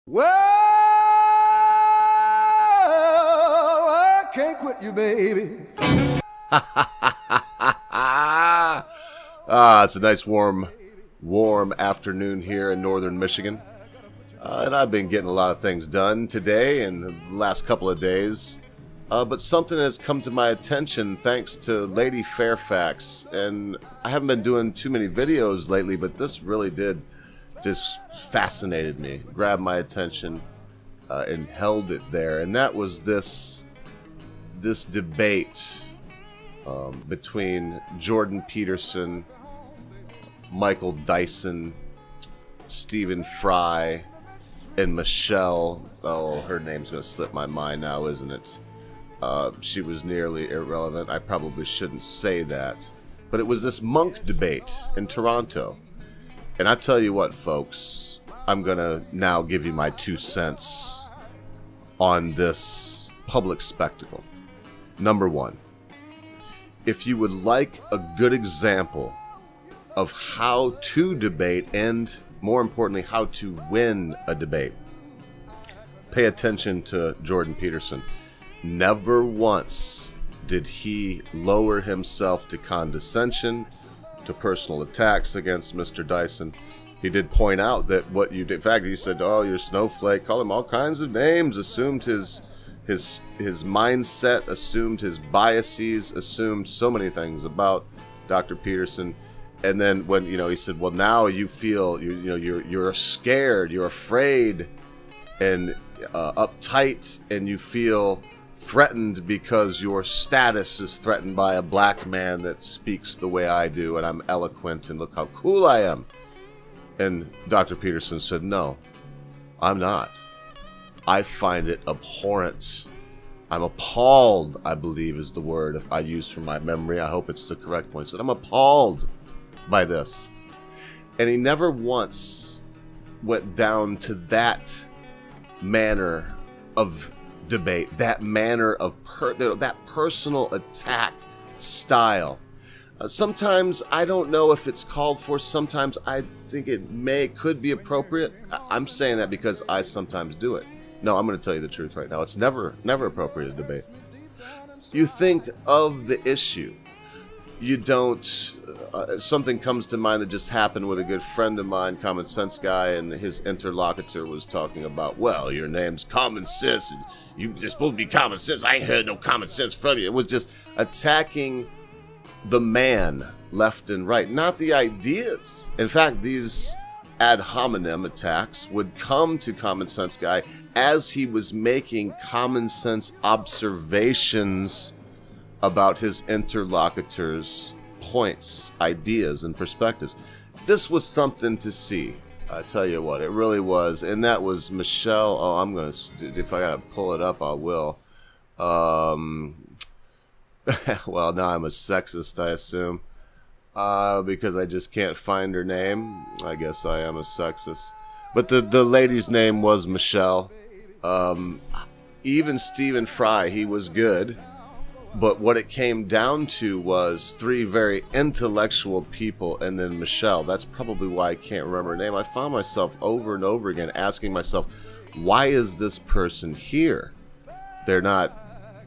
Well, I can't quit you, baby. It's a nice warm afternoon here in northern Michigan. And I've been getting a lot of things done today and the last couple of days. But something has come to my attention thanks to Lady Fairfax. And I haven't been doing too many videos lately, but this really did just fascinated me, grabbed my attention, and held it there. And that was this debate between Jordan Peterson, Michael Dyson, Stephen Fry, and Michelle. Oh, her name's going to slip my mind now, isn't it? She was nearly irrelevant. I probably shouldn't say that. But it was this monk debate in Toronto. And I tell you what, folks, I'm going to now give you my 2 cents on this public spectacle. Number one, if you would like a good example of how to debate and, more importantly, how to win a debate, pay attention to Jordan Peterson. Never once did he lower himself to condescension, to personal attacks against Mr. Dyson. He did point out that what you did, in fact, he said, "Oh, you're snowflake," called him all kinds of names, assumed his mindset, assumed his biases, assumed so many things about Dr. Peterson. And then when, he said, "Well, now you feel you're scared, you're afraid, and uptight, and you feel threatened because your status is threatened by a black man that speaks the way I do, and I'm eloquent, and look how cool I am." And Dr. Peterson said, "No, I'm not. I find it abhorrent. I'm appalled," I believe is the word if I use from my memory. I hope it's the correct one. He said, "I'm appalled by this." And he never once went down to that manner of debate, that manner of that personal attack style. Sometimes I don't know if it's called for. Sometimes I think it could be appropriate. I'm saying that because I sometimes do it. No, I'm going to tell you the truth right now. It's never appropriate to debate. You think of the issue. You don't. Something comes to mind that just happened with a good friend of mine, Common Sense guy, and his interlocutor was talking about, "Well, your name's Common Sense, and you're supposed to be common sense. I ain't heard no common sense from you." It was just attacking the man left and right, not the ideas. In fact, these ad hominem attacks would come to Common Sense guy as he was making common sense observations about his interlocutor's points, ideas, and perspectives. This was something to see. I tell you what, it really was. And that was Michelle. Oh, I'm going to, if I got to pull it up, I will. Well, now I'm a sexist, I assume. Because I just can't find her name. I guess I am a sexist. But the lady's name was Michelle. Even Stephen Fry, he was good. But what it came down to was 3 very intellectual people and then Michelle. That's probably why I can't remember her name. I found myself over and over again asking myself, why is this person here? They're not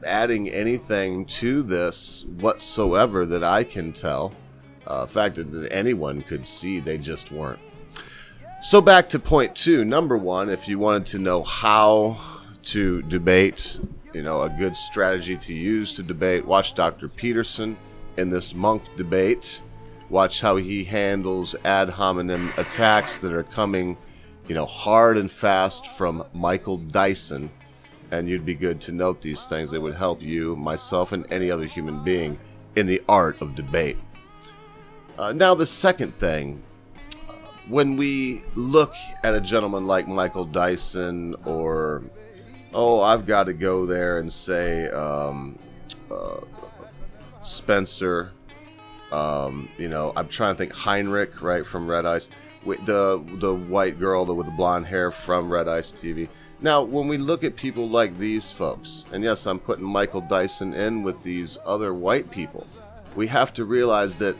adding anything to this whatsoever that I can tell. In fact, that anyone could see, they just weren't. So back to point 2. Number 1, if you wanted to know how to debate, a good strategy to use to debate, watch Dr. Peterson in this monk debate. Watch how he handles ad hominem attacks that are coming, hard and fast from Michael Dyson. And you'd be good to note these things. They would help you, myself, and any other human being in the art of debate. Now, the second thing, when we look at a gentleman like Michael Dyson, or, I've got to go there and say Spencer, I'm trying to think, Heinrich, right, from Red Ice, the white girl with the blonde hair from Red Ice TV. Now, when we look at people like these folks, and yes, I'm putting Michael Dyson in with these other white people, we have to realize that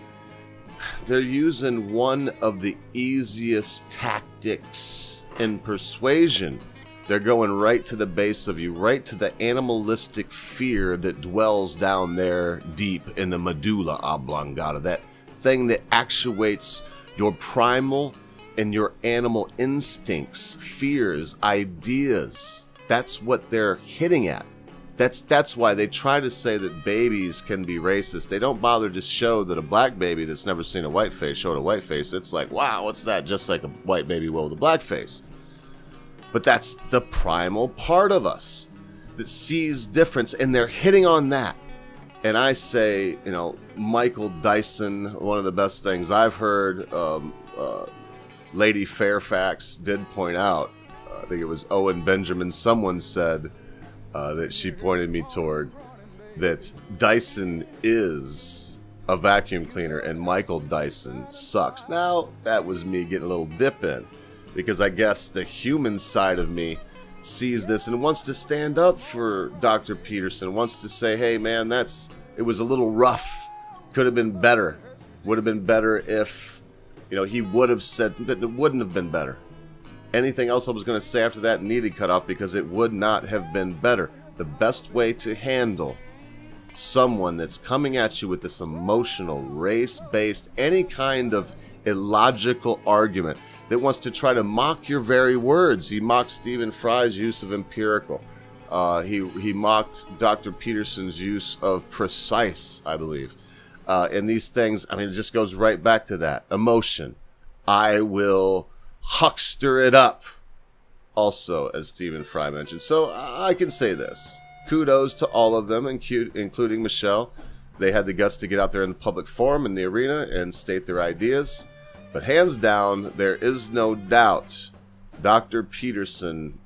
they're using one of the easiest tactics in persuasion They're going right to the base of you, right to the animalistic fear that dwells down there deep in the medulla oblongata, that thing that actuates your primal and your animal instincts, fears, ideas. That's what they're hitting at. That's why they try to say that babies can be racist. They don't bother to show that a black baby that's never seen a white face showed a white face. It's like, wow, what's that? Just like a white baby will with a black face. But that's the primal part of us that sees difference, and they're hitting on that. And I say, Michael Dyson, one of the best things I've heard. Lady Fairfax did point out, I think it was Owen Benjamin, someone said that she pointed me toward, that Dyson is a vacuum cleaner and Michael Dyson sucks. Now, that was me getting a little dip in, because I guess the human side of me sees this and wants to stand up for Dr. Peterson, wants to say, hey man, it was a little rough, could have been better, would have been better if he would have said, but it wouldn't have been better. Anything else I was going to say after that needed cut off, because it would not have been better. The best way to handle someone that's coming at you with this emotional, race-based, any kind of illogical argument that wants to try to mock your very words. He mocked Stephen Fry's use of empirical. He mocked Dr. Peterson's use of precise, I believe. And these things, it just goes right back to that. Emotion. I will huckster it up. Also, as Stephen Fry mentioned. So I can say this. Kudos to all of them, including Michelle. They had the guts to get out there in the public forum, in the arena, and state their ideas. But hands down, there is no doubt Dr. Peterson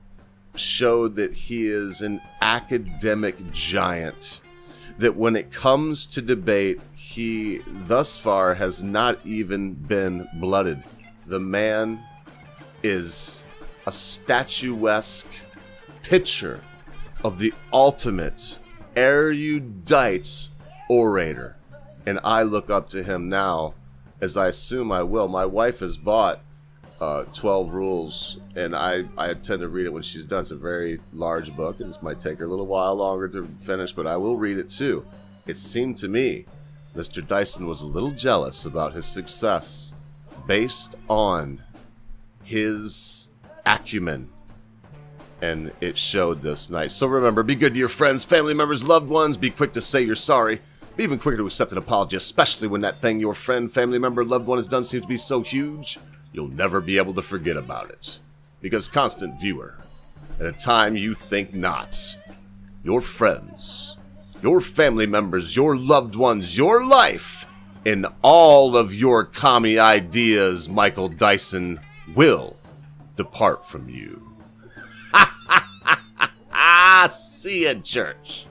showed that he is an academic giant. That when it comes to debate, he thus far has not even been blooded. The man is a statuesque picture of the ultimate erudite orator. And I look up to him now, as I assume I will. My wife has bought 12 Rules, and I tend to read it when she's done. It's a very large book, and this might take her a little while longer to finish, but I will read it too. It seemed to me Mr. Dyson was a little jealous about his success based on his acumen, and it showed this night. So remember, be good to your friends, family members, loved ones. Be quick to say you're sorry. Be even quicker to accept an apology, especially when that thing your friend, family member, loved one has done seems to be so huge, you'll never be able to forget about it. Because, constant viewer, at a time you think not, your friends, your family members, your loved ones, your life, and all of your commie ideas, Michael Dyson, will depart from you. See you in church.